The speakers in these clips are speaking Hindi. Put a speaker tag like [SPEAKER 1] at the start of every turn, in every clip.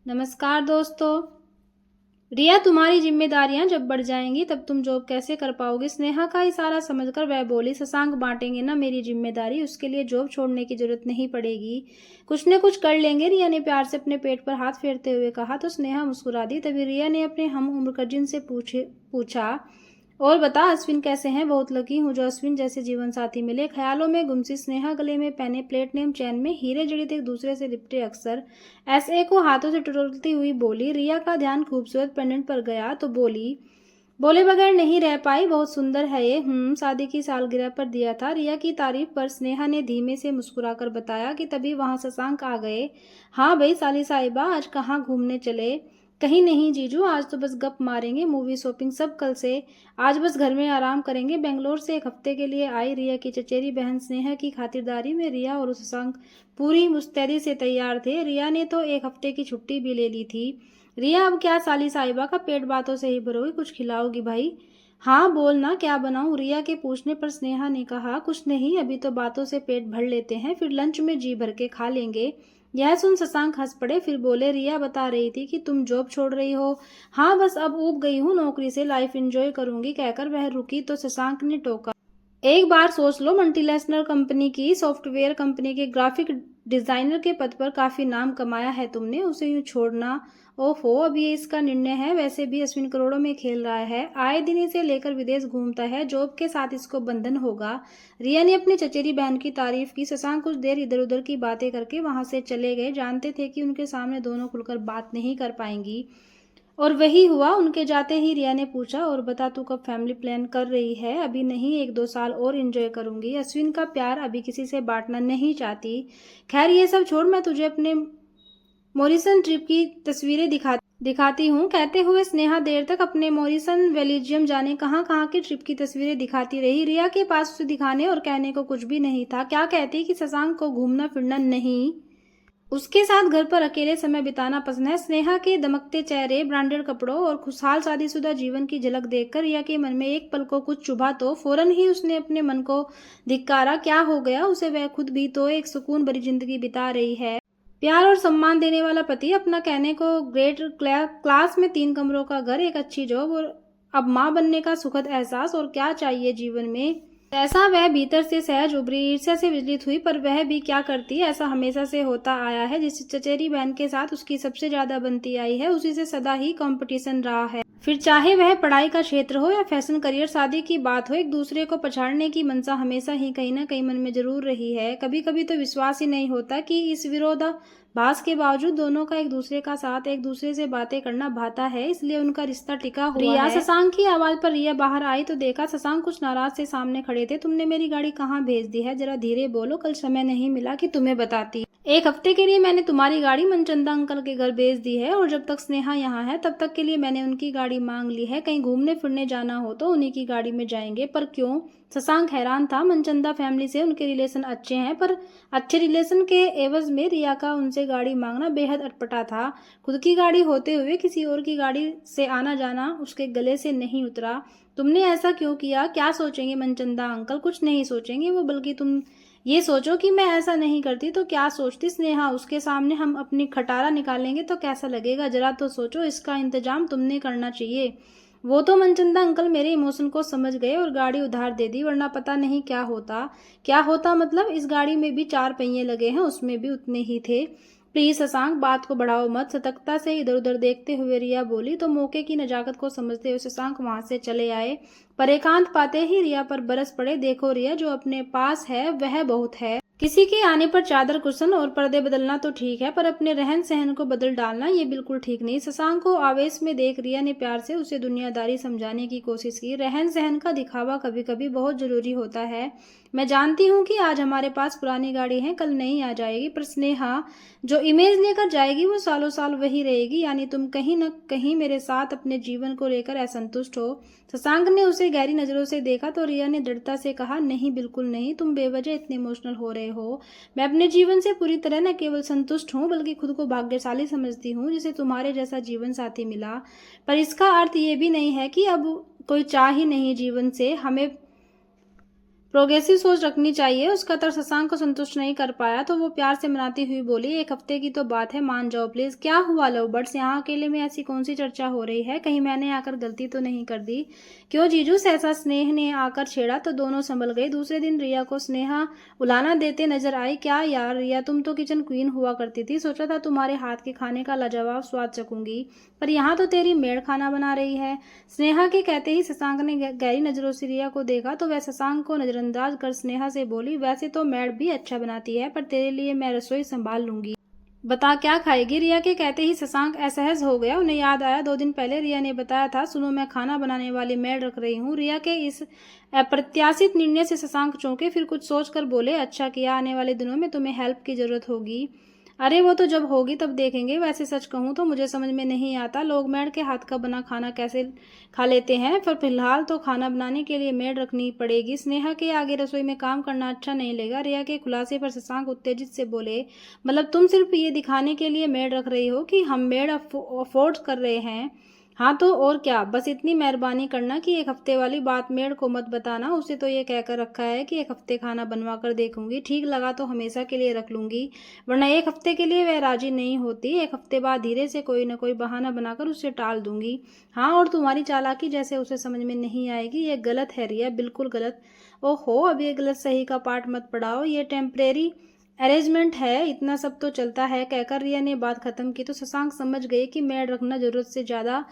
[SPEAKER 1] नमस्कार दोस्तों। रिया, तुम्हारी जिम्मेदारियां जब बढ़ जाएंगी तब तुम जॉब कैसे कर पाओगी? स्नेहा का इशारा समझकर वह बोली, शशांक बांटेंगे ना मेरी जिम्मेदारी, उसके लिए जॉब छोड़ने की जरूरत नहीं पड़ेगी, कुछ न कुछ कर लेंगे। रिया ने प्यार से अपने पेट पर हाथ फेरते हुए कहा तो स्नेहा मुस्कुरा दी। तभी रिया ने अपने हम उम्र कजिन से पूछा, और बता अश्विन कैसे हैं? बहुत लकी हूँ जो अश्विन जैसे जीवन साथी मिले। ख्यालों में गुमसी स्नेहा गले में पहने प्लेटिनम चैन में हीरे जड़ित एक दूसरे से लिपटे अक्सर ऐसे को हाथों से टटोलती हुई बोली। रिया का ध्यान खूबसूरत पेंडेंट पर गया तो बोले बगैर नहीं रह पाई, बहुत सुंदर है ये। शादी की सालगिरह पर दिया था। रिया की तारीफ पर स्नेहा ने धीमे से मुस्कुराकर बताया कि तभी वहां शशांक आ गए। हाँ भाई साली साहिबा, आज कहाँ घूमने चले? कहीं नहीं जीजू, आज तो बस गप मारेंगे, मूवी शॉपिंग सब कल से, आज बस घर में आराम करेंगे। बेंगलोर से एक हफ्ते के लिए आई रिया की चचेरी बहन स्नेहा की खातिरदारी में रिया और शशांक पूरी मुस्तैदी से तैयार थे। रिया ने तो एक हफ्ते की छुट्टी भी ले ली थी। रिया, अब क्या साली साहिबा का पेट बातों से ही भरोगी, कुछ खिलाओगी भाई? हाँ बोलना, क्या बनाऊं? रिया के पूछने पर स्नेहा ने कहा, कुछ नहीं, अभी तो बातों से पेट भर लेते हैं, फिर लंच में जी भर के खा लेंगे। यह सुन शशांक हंस पड़े, फिर बोले, रिया बता रही थी कि तुम जॉब छोड़ रही हो? हाँ बस अब ऊब गई हूँ नौकरी से, लाइफ एंजॉय करूंगी। कहकर वह रुकी तो शशांक ने टोका, एक बार सोच लो, मल्टीनेशनल कंपनी की सॉफ्टवेयर कंपनी के ग्राफिक डिजाइनर के पद पर काफी नाम कमाया है तुमने, उसे यूं छोड़ना? ओफो, अब ये इसका निर्णय है? वैसे भी अश्विन करोड़ों में खेल रहा है, आए दिन इसे लेकर विदेश घूमता है, जॉब के साथ इसको बंधन होगा। रिया ने अपनी चचेरी बहन की तारीफ की। शशांक कुछ देर इधर उधर की बातें करके वहां से चले गए, जानते थे कि उनके सामने दोनों खुलकर बात नहीं कर पाएंगी। और वही हुआ। उनके जाते ही रिया ने पूछा, और बता तू कब फैमिली प्लान कर रही है? अभी नहीं, 1-2 साल और एंजॉय करूंगी, अश्विन का प्यार अभी किसी से बांटना नहीं चाहती। खैर ये सब छोड़, मैं तुझे अपने मॉरिसन ट्रिप की तस्वीरें दिखाती हूँ। कहते हुए स्नेहा देर तक अपने मॉरिसन, बेल्जियम जाने कहाँ कहाँ की ट्रिप की तस्वीरें दिखाती रही। रिया के पास उसे दिखाने और कहने को कुछ भी नहीं था। क्या कहती कि शशांक को घूमना फिरना नहीं, उसके साथ घर पर अकेले समय बिताना पसंद है। स्नेहा के दमकते चेहरे, ब्रांडेड कपड़ों और खुशहाल शादीशुदा जीवन की झलक देखकर रिया के मन में एक पल को कुछ चुभा तो फौरन ही उसने अपने मन को धिक्कारा। क्या हो गया उसे? वह खुद भी तो एक सुकून भरी जिंदगी बिता रही है, प्यार और सम्मान देने वाला पति, अपना कहने को ग्रेट क्लास में 3 कमरों का घर, एक अच्छी जॉब और अब माँ बनने का सुखद एहसास, और क्या चाहिए जीवन में? ऐसा वह भीतर से सहज उभरी, ईर्ष्या से विचलित हुई। पर वह भी क्या करती, ऐसा हमेशा से होता आया है। जिस चचेरी बहन के साथ उसकी सबसे ज्यादा बनती आई है, उसी से सदा ही कंपटीशन रहा है, फिर चाहे वह पढ़ाई का क्षेत्र हो या फैशन करियर, शादी की बात हो, एक दूसरे को पछाड़ने की मंशा हमेशा ही कहीं ना कहीं मन में जरूर रही है। कभी कभी तो विश्वास ही नहीं होता कि इस विरोधाभास के बावजूद दोनों का एक दूसरे का साथ, एक दूसरे से बातें करना भाता है, इसलिए उनका रिश्ता टिका हुआ रिया है। शशांक की आवाज पर रिया बाहर आई तो देखा शशांक कुछ नाराज से सामने खड़े थे। तुमने मेरी गाड़ी कहाँ भेज दी है? जरा धीरे बोलो, कल समय नहीं मिला कि तुम्हें बताती। 1 हफ्ते के लिए मैंने तुम्हारी गाड़ी मनचंदा अंकल के घर भेज दी है, और जब तक स्नेहा यहाँ है तब तक के लिए मैंने उनकी गाड़ी मांग ली है। कहीं घूमने फिरने जाना हो तो उन्हीं की गाड़ी में जाएंगे। पर क्यों? शशांक हैरान था। मनचंदा फैमिली से उनके रिलेशन अच्छे हैं, पर अच्छे रिलेशन के एवज में रिया का उनसे गाड़ी मांगना बेहद अटपटा था। खुद की गाड़ी होते हुए किसी और की गाड़ी से आना जाना उसके गले से नहीं उतरा। तुमने ऐसा क्यों किया? क्या सोचेंगे मनचंदा अंकल? कुछ नहीं सोचेंगे वो, बल्कि तुम ये सोचो कि मैं ऐसा नहीं करती तो क्या सोचती स्नेहा? उसके सामने हम अपनी खटारा निकालेंगे तो कैसा लगेगा? जरा तो सोचो, इसका इंतजाम तुमने करना चाहिए। वो तो मनचंदा अंकल मेरे इमोशन को समझ गए और गाड़ी उधार दे दी, वरना पता नहीं क्या होता। क्या होता मतलब? इस गाड़ी में भी 4 पहिए लगे हैं, उसमें भी उतने ही थे। प्लीज शशांक, बात को बढ़ाओ मत। सतर्कता से इधर उधर देखते हुए रिया बोली तो मौके की नजाकत को समझते हुए शशांक वहां से चले आए। पर एकांत पाते ही रिया पर बरस पड़े। देखो रिया, जो अपने पास है वह बहुत है। किसी के आने पर चादर कुशन और पर्दे बदलना तो ठीक है, पर अपने रहन सहन को बदल डालना ये बिल्कुल ठीक नहीं। शशांक को आवेश में देख रिया ने प्यार से उसे दुनियादारी समझाने की कोशिश की। रहन सहन का दिखावा कभी कभी बहुत जरूरी होता है। मैं जानती हूँ कि आज हमारे पास पुरानी गाड़ी है, कल नहीं आ जाएगी, पर स्नेहा जो इमेज लेकर जाएगी वो सालों साल वही रहेगी। यानी तुम कहीं न कहीं मेरे साथ अपने जीवन को लेकर असंतुष्ट हो? शशांक ने उसे गहरी नजरों से देखा तो रिया ने दृढ़ता से कहा, नहीं बिल्कुल नहीं, तुम बेवजह इतने इमोशनल हो रहे हो। मैं अपने जीवन से पूरी तरह न केवल संतुष्ट हूँ, बल्कि खुद को भाग्यशाली समझती हूँ जिसे तुम्हारे जैसा जीवन साथी मिला। पर इसका अर्थ ये भी नहीं है कि अब कोई चाह ही नहीं जीवन से। हमें प्रोग्रेसिव सोच रखनी चाहिए। उसका तर्क शशांक को संतुष्ट नहीं कर पाया तो वो प्यार से मनाती हुई बोली, 1 हफ्ते की तो बात है, मान जाओ प्लीज। क्या हुआ लव बर्ड्स, यहाँ अकेले में ऐसी कौन सी चर्चा हो रही है? कहीं मैंने आकर गलती तो नहीं कर दी? क्यों जीजू, सहसा स्नेह ने आकर छेड़ा तो दोनों संभल गए। दूसरे दिन रिया को स्नेहा उलाना देते नजर आई। क्या यार रिया, तुम तो किचन क्वीन हुआ करती थी, सोचा था तुम्हारे हाथ के खाने का लाजवाब स्वाद चखूंगी, पर यहाँ तो तेरी मेड खाना बना रही है। स्नेहा के कहते ही शशांक ने गहरी नजरों से रिया को देखा तो वह शशांक को नजरअंदाज कर स्नेहा से बोली, वैसे तो मैड भी अच्छा बनाती है, पर तेरे लिए मैं रसोई संभाल लूंगी, बता क्या खाएगी? रिया के कहते ही शशांक असहज हो गया। उन्हें याद आया 2 दिन पहले रिया ने बताया था, सुनो मैं खाना बनाने वाली मेड रख रही हूँ। रिया के इस अप्रत्याशित निर्णय से शशांक चौंके, फिर कुछ सोचकर बोले, अच्छा किया, आने वाले दिनों में तुम्हें हेल्प की जरूरत होगी। अरे वो तो जब होगी तब देखेंगे। वैसे सच कहूँ तो मुझे समझ में नहीं आता लोग मेड के हाथ का बना खाना कैसे खा लेते हैं, पर फिलहाल तो खाना बनाने के लिए मेड रखनी पड़ेगी। स्नेहा के आगे रसोई में काम करना अच्छा नहीं लगेगा। रिया के खुलासे पर शशांक उत्तेजित से बोले, मतलब तुम सिर्फ ये दिखाने के लिए मेड रख रही हो कि हम मेड अफोर्ड कर रहे हैं? हाँ तो और क्या, बस इतनी मेहरबानी करना कि 1 हफ्ते वाली बात मेड को मत बताना। उसे तो ये कहकर रखा है कि 1 हफ्ते खाना बनवा कर देखूंगी, ठीक लगा तो हमेशा के लिए रख लूंगी, वरना 1 हफ्ते के लिए वह राजी नहीं होती। 1 हफ्ते बाद धीरे से कोई न कोई बहाना बनाकर उसे टाल दूंगी। हाँ, और तुम्हारी चालाकी जैसे उसे समझ में नहीं आएगी। ये गलत है रिया, बिल्कुल गलत। ओहो, अब ये गलत सही का पाठ मत पढ़ाओ, ये टेम्परेरी अरेंजमेंट है, इतना सब तो चलता है। कहकर रिया ने बात खत्म की तो शशांक समझ गए कि मेड रखना जरूरत से ज्यादा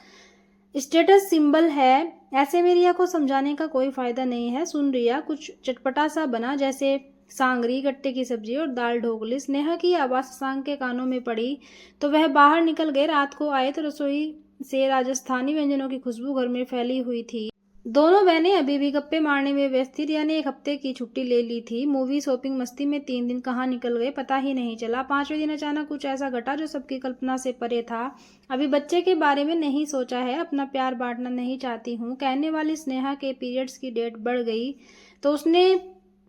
[SPEAKER 1] स्टेटस सिंबल है। ऐसे में रिया को समझाने का कोई फायदा नहीं है। सुन रिया, कुछ चटपटा सा बना, जैसे सांगरी, गट्टे की सब्जी और दाल ढोकली। स्नेहा की आवाज शशांक के कानों में पड़ी तो वह बाहर निकल गए। रात को आए तो रसोई से राजस्थानी व्यंजनों की खुशबू घर में फैली हुई थी। दोनों बहनें अभी भी गप्पे मारने में व्यस्त थी। रिया ने 1 हफ्ते की छुट्टी ले ली थी। मूवी, शॉपिंग, मस्ती में 3 दिन कहाँ निकल गए पता ही नहीं चला। 5वें दिन अचानक कुछ ऐसा घटा जो सबकी कल्पना से परे था। अभी बच्चे के बारे में नहीं सोचा है, अपना प्यार बांटना नहीं चाहती हूँ। कहने वाली स्नेहा के पीरियड्स की डेट बढ़ गई तो उसने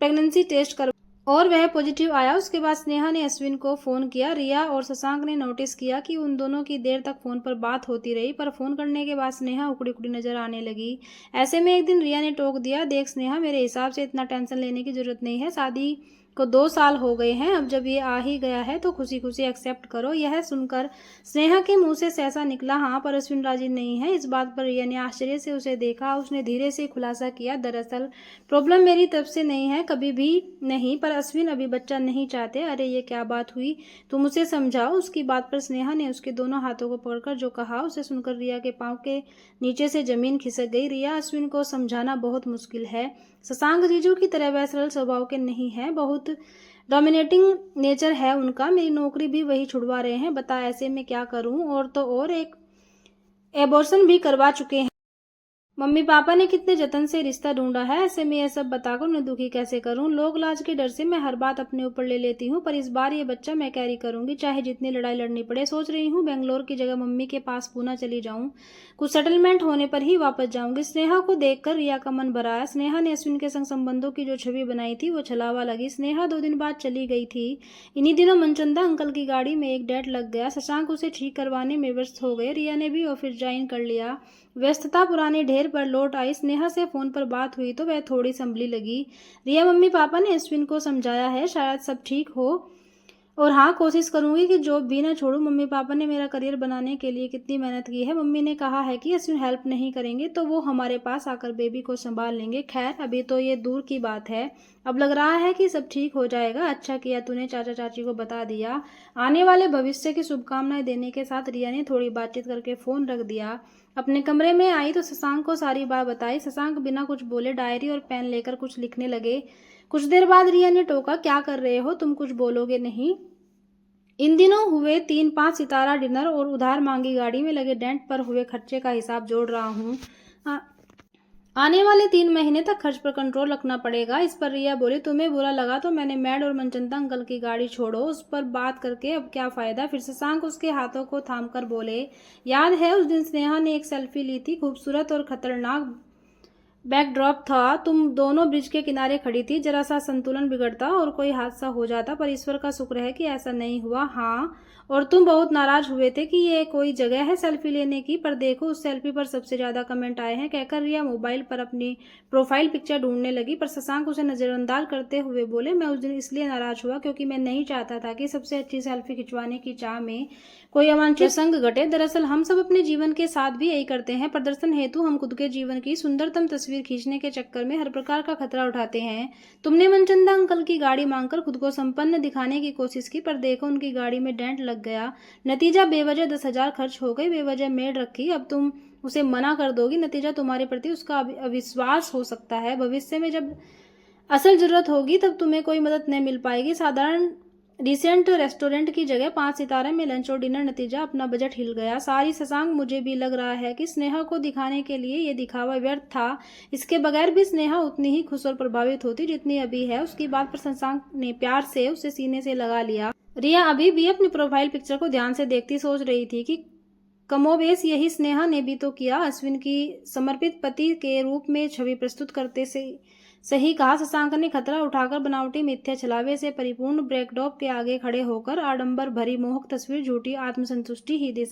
[SPEAKER 1] प्रेगनेंसी टेस्ट कर और वह पॉजिटिव आया। उसके बाद स्नेहा ने अश्विन को फोन किया। रिया और शशांक ने नोटिस किया कि उन दोनों की देर तक फोन पर बात होती रही, पर फोन करने के बाद स्नेहा उकड़ी उकड़ी नजर आने लगी। ऐसे में एक दिन रिया ने टोक दिया, देख स्नेहा, मेरे हिसाब से इतना टेंशन लेने की जरूरत नहीं है। शादी को 2 साल हो गए हैं, अब जब ये आ ही गया है तो खुशी खुशी एक्सेप्ट करो। यह सुनकर स्नेहा के मुंह से सहसा निकला, हाँ पर अश्विन राजी नहीं है। इस बात पर रिया ने आश्चर्य से उसे देखा। उसने धीरे से खुलासा किया, दरअसल प्रॉब्लम मेरी तरफ से नहीं है, कभी भी नहीं, पर अश्विन अभी बच्चा नहीं चाहते। अरे ये क्या बात हुई, तुम उसे समझाओ। उसकी बात पर स्नेहा ने उसके दोनों हाथों को पकड़कर जो कहा उसे सुनकर रिया के पांव के नीचे से जमीन खिसक गई। रिया, अश्विन को समझाना बहुत मुश्किल है। शशांक जीजू की तरह वह सरल स्वभाव के नहीं है, बहुत डोमिनेटिंग नेचर है उनका। मेरी नौकरी भी वही छुड़वा रहे हैं, बता ऐसे में क्या करूं? और तो और एक एबॉर्शन भी करवा चुके हैं। मम्मी पापा ने कितने जतन से रिश्ता ढूंढा है, ऐसे में यह सब बताकर उन्हें दुखी कैसे करूं? लोग लाज के डर से मैं हर बात अपने ऊपर ले लेती हूं, पर इस बार ये बच्चा मैं कैरी करूंगी, चाहे जितनी लड़ाई लड़नी पड़े। सोच रही हूं बेंगलोर की जगह मम्मी के पास पूना चली जाऊं, कुछ सेटलमेंट होने पर ही वापस जाऊंगी। स्नेहा को देखकर रिया का मन भर आया। स्नेहा ने अश्विन के संग संबंधों की जो छवि बनाई थी वो छलावा लगी। स्नेहा 2 दिन बाद चली गई थी। इन्हीं दिनों मनचंदा अंकल की गाड़ी में एक डेंट लग गया। शशांक उसे ठीक करवाने में व्यस्त हो गए। रिया ने भी ऑफिस ज्वाइन कर लिया। व्यस्तता पुराने ढेर पर लौट आई। स्नेहा से फोन पर बात हुई तो वह थोड़ी संभली लगी। रिया, मम्मी पापा ने अश्विन को समझाया है, शायद सब ठीक हो, और हाँ कोशिश करूंगी कि जॉब भी ना छोड़ूं। मम्मी पापा ने मेरा करियर बनाने के लिए कितनी मेहनत की है। मम्मी ने कहा है कि अश्विन हेल्प नहीं करेंगे तो वो हमारे पास आकर बेबी को संभाल लेंगे। खैर अभी तो ये दूर की बात है, अब लग रहा है कि सब ठीक हो जाएगा। अच्छा किया तूने चाचा चाची को बता दिया। आने वाले भविष्य की शुभकामनाएं देने के साथ रिया ने थोड़ी बातचीत करके फोन रख दिया। अपने कमरे में आई तो शशांक को सारी बात बताई। शशांक बिना कुछ बोले डायरी और पेन लेकर कुछ लिखने लगे। कुछ देर बाद रिया ने टोका, क्या कर रहे हो तुम, कुछ बोलोगे नहीं? इन दिनों हुए 3-5 सितारा डिनर और उधार मांगी गाड़ी में लगे डेंट पर हुए खर्चे का हिसाब जोड़ रहा हूँ। आने वाले 3 महीने तक खर्च पर कंट्रोल रखना पड़ेगा। इस पर रिया बोली, तुम्हें बुरा लगा तो मैंने मैड और मनचंदा अंकल की गाड़ी छोड़ो, उस पर बात करके अब क्या फायदा। फिर शशांक उसके हाथों को थामकर बोले, याद है उस दिन स्नेहा ने एक सेल्फी ली थी, खूबसूरत और खतरनाक बैकड्रॉप था, तुम दोनों ब्रिज के किनारे खड़ी थी, जरा सा संतुलन बिगड़ता और कोई हादसा हो जाता, पर ईश्वर का शुक्र है कि ऐसा नहीं हुआ। हाँ, और तुम बहुत नाराज हुए थे कि ये कोई जगह है सेल्फी लेने की, पर देखो उस सेल्फी पर सबसे ज्यादा कमेंट आए हैं, कहकर रिया मोबाइल पर अपनी प्रोफाइल पिक्चर ढूंढने लगी। पर शशांक उसे नजरअंदाज करते हुए बोले, मैं उस दिन इसलिए नाराज हुआ क्योंकि मैं नहीं चाहता था कि सबसे अच्छी सेल्फी खिंचवाने की चाह में कोई अवांछित प्रसंग घटे। दरअसल हम सब अपने जीवन के साथ भी यही करते हैं। प्रदर्शन हेतु हम खुद के जीवन की सुंदरतम तस्वीर खींचने के चक्कर में हर प्रकार का खतरा उठाते हैं। तुमने मनचंदा अंकल की गाड़ी मांगकर खुद को संपन्न दिखाने की कोशिश की, पर देखो उनकी गाड़ी में डेंट लग गया। नतीजा बेवजह 10,000 खर्च हो गई, बेवजह मेड रखी। अब तुम उसे मना कर दोगी, नतीजा तुम्हारे प्रति उसका अविश्वास हो सकता है। भविष्य में जब असल जरूरत होगी तब तुम्हें कोई मदद नहीं मिल पाएगी। साधारण रिसेंट रेस्टोरेंट की जगह 5 सितारे में लंच और डिनर, नतीजा अपना बजट हिल गया। सारी शशांक, मुझे भी लग रहा है कि स्नेहा को दिखाने के लिए ये दिखावा व्यर्थ था। इसके बगैर भी स्नेहा उतनी ही खुश और प्रभावित होती जितनी अभी है। उसकी बात पर शशांक ने प्यार से उसे सीने से लगा लिया। रिया अभी भी अपनी प्रोफाइल पिक्चर को ध्यान से देखती सोच रही थी कि कमोबेश यही स्नेहा ने भी तो किया। अश्विन की समर्पित पति के रूप में छवि प्रस्तुत करते से सही कहा। शशांक ने खतरा उठाकर बनावटी मिथ्या छलावे से परिपूर्ण ब्रेकड्रॉप के आगे खड़े होकर आडंबर भरी मोहक तस्वीर, झूठी आत्मसंतुष्टि ही दे